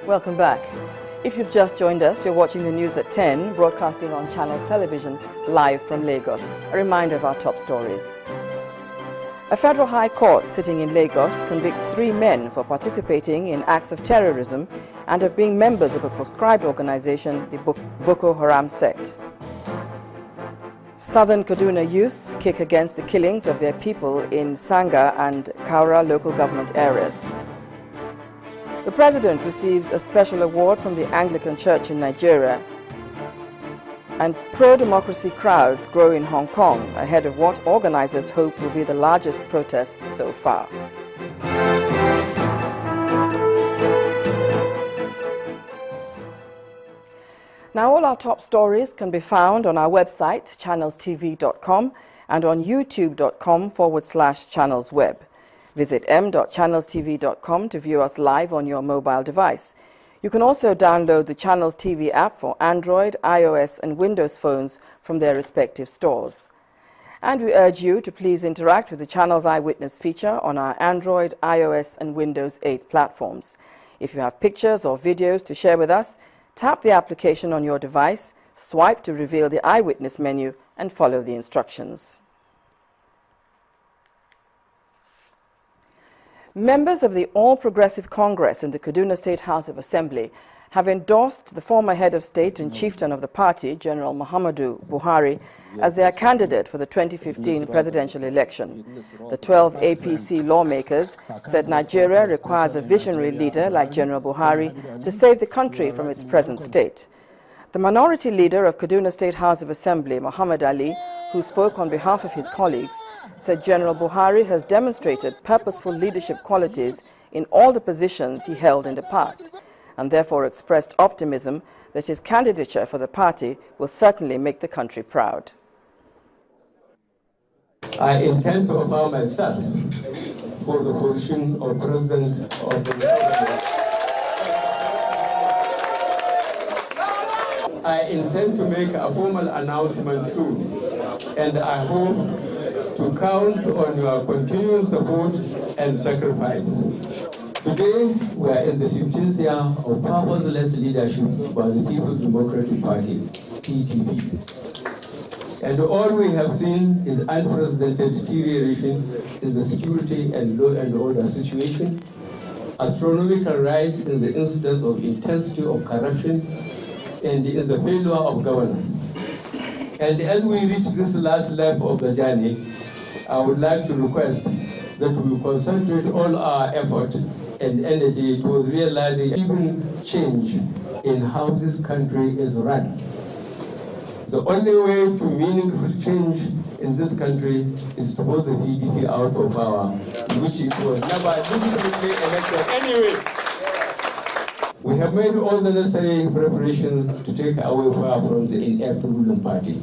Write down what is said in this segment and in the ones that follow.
Welcome back. If you've just joined us, you're watching the news at 10, broadcasting on Channels Television, live from Lagos. A reminder of our top stories. A federal high court sitting in Lagos convicts 3 men for participating in acts of terrorism and of being members of a proscribed organization, the Boko Haram sect. Southern Kaduna youths kick against the killings of their people in Sanga and Kaura local government areas. The president receives a special award from the Anglican Church in Nigeria, and pro-democracy crowds grow in Hong Kong ahead of what organizers hope will be the largest protests so far. Now, all our top stories can be found on our website, channelstv.com, and on youtube.com/channelsweb. Visit m.channelstv.com to view us live on your mobile device. You can also download the Channels TV app for Android, iOS, and Windows phones from their respective stores. And we urge you to please interact with the Channels Eyewitness feature on our Android, iOS, and Windows 8 platforms. If you have pictures or videos to share with us, tap the application on your device, swipe to reveal the Eyewitness menu, and follow the instructions. Members of the All Progressive Congress in the Kaduna State House of Assembly have endorsed the former head of state and chieftain of the party, General Muhammadu Buhari, as their candidate for the 2015 presidential election. The 12 APC lawmakers said Nigeria requires a visionary leader like General Buhari to save the country from its present state. The minority leader of Kaduna State House of Assembly, Muhammad Ali, who spoke on behalf of his colleagues, said General Buhari has demonstrated purposeful leadership qualities in all the positions he held in the past, and therefore expressed optimism that his candidature for the party will certainly make the country proud. I intend to offer myself for the position of President of the Republic. I intend to make a formal announcement soon, and I hope to count on your continued support and sacrifice. Today, we are in the 15th year of purposeless leadership by the People's Democratic Party, PDP. And all we have seen is unprecedented deterioration in the security and law and order situation, astronomical rise in the incidence of intensity of corruption, and in the failure of governance. And as we reach this last lap of the journey, I would like to request that we concentrate all our efforts and energy towards realizing even change in how this country is run. The only way to meaningful change in this country is to put the PDP out of power, which it was never legitimately elected anyway. We have made all the necessary preparations to take away power from the inept ruling party.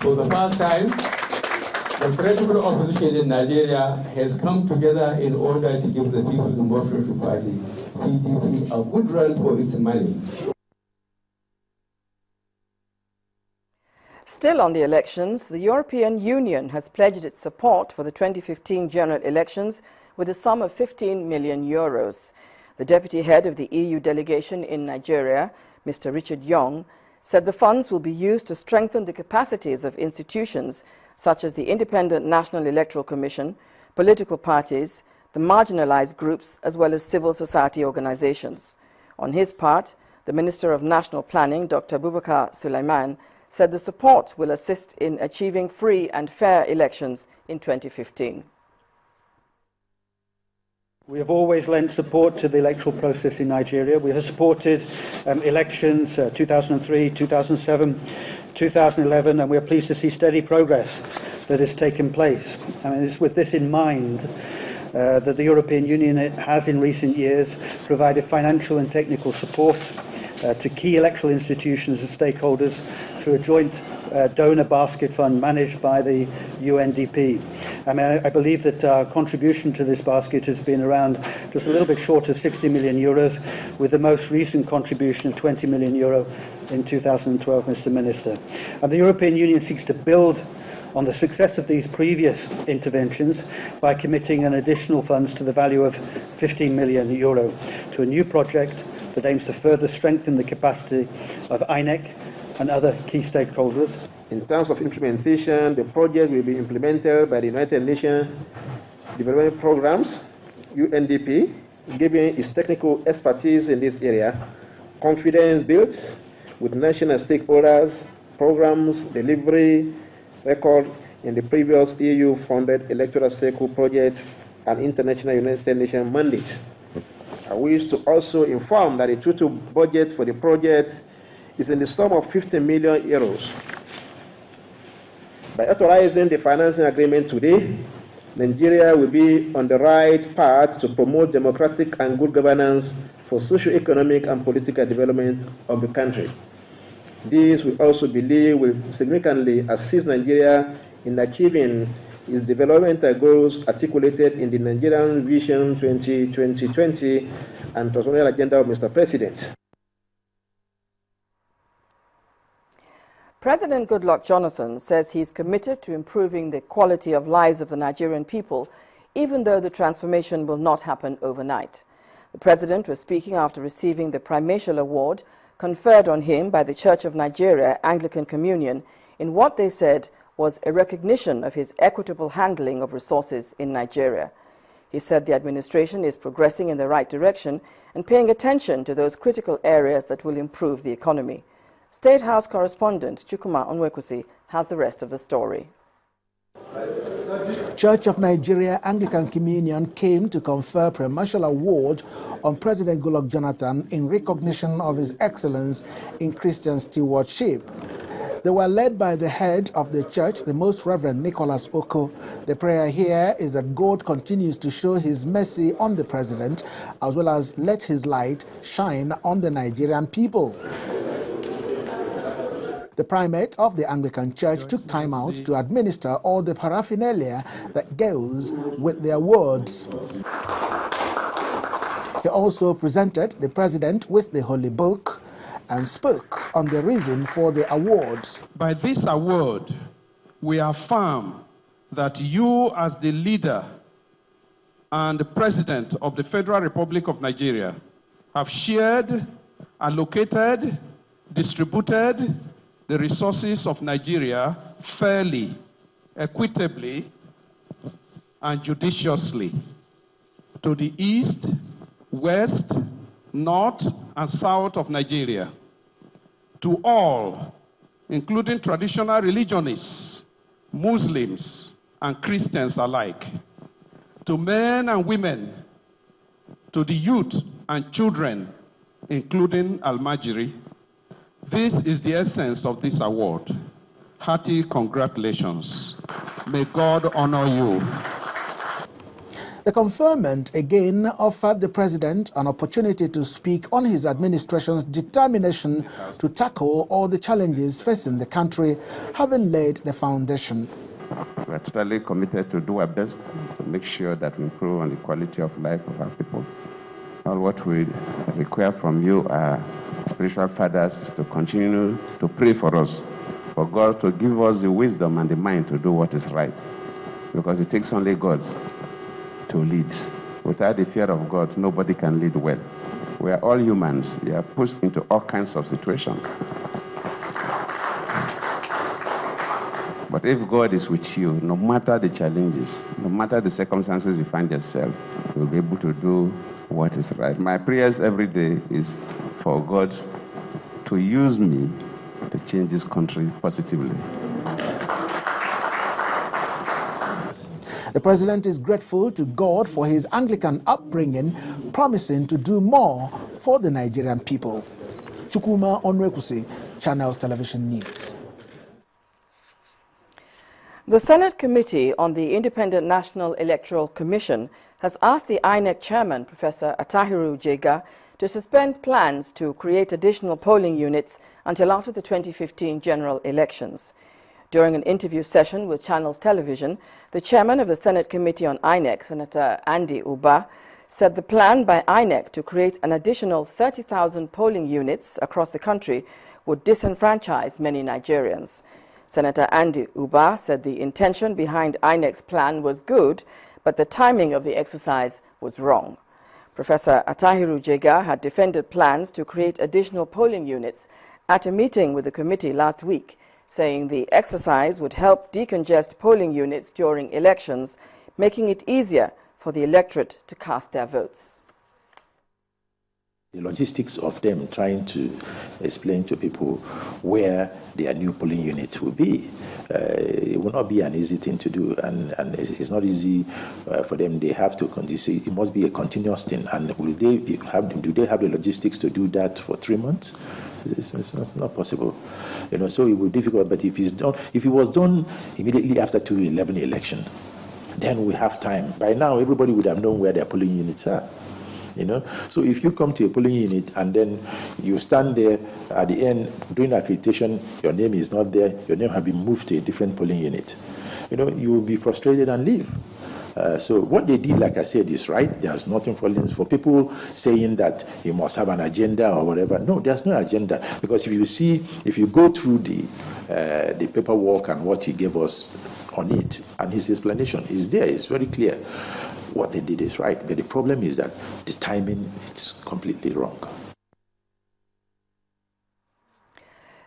For the first time, the credible opposition in Nigeria has come together in order to give the People's Democratic Party, PDP, a good run for its money. Still on the elections, the European Union has pledged its support for the 2015 general elections with a sum of 15 million euros. The deputy head of the EU delegation in Nigeria, Mr. Richard Young, said the funds will be used to strengthen the capacities of institutions such as the Independent National Electoral Commission, political parties, the marginalized groups, as well as civil society organizations. On his part, the Minister of National Planning, Dr. Bubakar Sulaiman, said the support will assist in achieving free and fair elections in 2015. We have always lent support to the electoral process in Nigeria. We have supported elections 2003, 2007, 2011, and we are pleased to see steady progress that has taken place. I mean, it's with this in mind that the European Union has in recent years provided financial and technical support to key electoral institutions and stakeholders through a joint donor basket fund managed by the UNDP. I mean, I believe that our contribution to this basket has been around just a little bit short of 60 million euros, with the most recent contribution of 20 million euro in 2012, Mr. Minister. And the European Union seeks to build on the success of these previous interventions by committing an additional funds to the value of €15 million to a new project that aims to further strengthen the capacity of INEC and other key stakeholders. In terms of implementation, the project will be implemented by the United Nations Development Programs, UNDP, giving its technical expertise in this area, confidence built with national stakeholders, programs, delivery, record in the previous EU-funded electoral cycle project and international United Nations mandates. I wish to also inform that the total budget for the project is in the sum of €50 million. By authorizing the financing agreement today, Nigeria will be on the right path to promote democratic and good governance for socio-economic and political development of the country. This, we also believe, will significantly assist Nigeria in achieving its developmental goals articulated in the Nigerian Vision 2020 and Transformational Agenda of Mr. President. President Goodluck Jonathan says he is committed to improving the quality of lives of the Nigerian people, even though the transformation will not happen overnight. The president was speaking after receiving the Primatial Award conferred on him by the Church of Nigeria Anglican Communion in what they said was a recognition of his equitable handling of resources in Nigeria. He said the administration is progressing in the right direction and paying attention to those critical areas that will improve the economy. State House correspondent Chukwuma Onwekusi has the rest of the story. Church of Nigeria Anglican Communion came to confer Primatial Award on President Goodluck Jonathan in recognition of his excellence in Christian stewardship. They were led by the head of the church, the Most Reverend Nicholas Oko. The prayer here is that God continues to show his mercy on the president, as well as let his light shine on the Nigerian people. The primate of the Anglican Church took time out to administer all the paraphernalia that goes with the awards. He also presented the president with the Holy Book and spoke on the reason for the awards. By this award, we affirm that you, as the leader and the president of the Federal Republic of Nigeria, have shared, allocated, distributed the resources of Nigeria fairly, equitably, and judiciously to the east, west, north, and south of Nigeria, to all, including traditional religionists, Muslims, and Christians alike, to men and women, to the youth and children, including Almajiri. This is the essence of this award. Hearty congratulations. May God honor you. The conferment again offered the president an opportunity to speak on his administration's determination to tackle all the challenges facing the country, having laid the foundation. We are totally committed to do our best to make sure that we improve on the quality of life of our people. All what we require from you, our spiritual fathers, is to continue to pray for us, for God to give us the wisdom and the mind to do what is right, because it takes only God to lead. Without the fear of God, nobody can lead well. We are all humans. We are pushed into all kinds of situations. But if God is with you, no matter the challenges, no matter the circumstances you find yourself, you'll be able to do what is right. My prayers every day is for God to use me to change this country positively. The president is grateful to God for his Anglican upbringing, promising to do more for the Nigerian people. Chukwuma Onwekusi, Channels Television News. The Senate Committee on the Independent National Electoral Commission has asked the INEC chairman, Professor Atahiru Jega, to suspend plans to create additional polling units until after the 2015 general elections. During an interview session with Channels Television, the chairman of the Senate Committee on INEC, Senator Andy Uba, said the plan by INEC to create an additional 30,000 polling units across the country would disenfranchise many Nigerians. Senator Andy Uba said the intention behind INEC's plan was good, but the timing of the exercise was wrong. Professor Atahiru Jega had defended plans to create additional polling units at a meeting with the committee last week, saying the exercise would help decongest polling units during elections, making it easier for the electorate to cast their votes. The logistics of them trying to explain to people where their new polling units will be, it will not be an easy thing to do, and it's not easy for them. They have to, it must be a continuous thing, and do they have the logistics to do that for 3 months? It's not possible, so it will be difficult. But if it was done immediately after 2011 election, then we have time. By now, everybody would have known where their polling units are. So if you come to a polling unit and then you stand there at the end during accreditation, your name is not there, your name has been moved to a different polling unit, you will be frustrated and leave. So what they did, like I said, is right. There's nothing for people saying that you must have an agenda or whatever. No, there's no agenda, because if you go through the paperwork and what he gave us on it, and his explanation is there, it's very clear. What they did is right, but the problem is that the timing is completely wrong.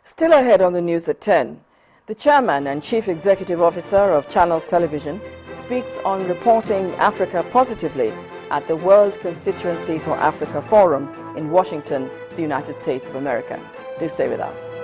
Still ahead on the news at 10, the chairman and chief executive officer of Channels Television speaks on reporting Africa positively at the World Constituency for Africa Forum in Washington, the United States of America. Do stay with us.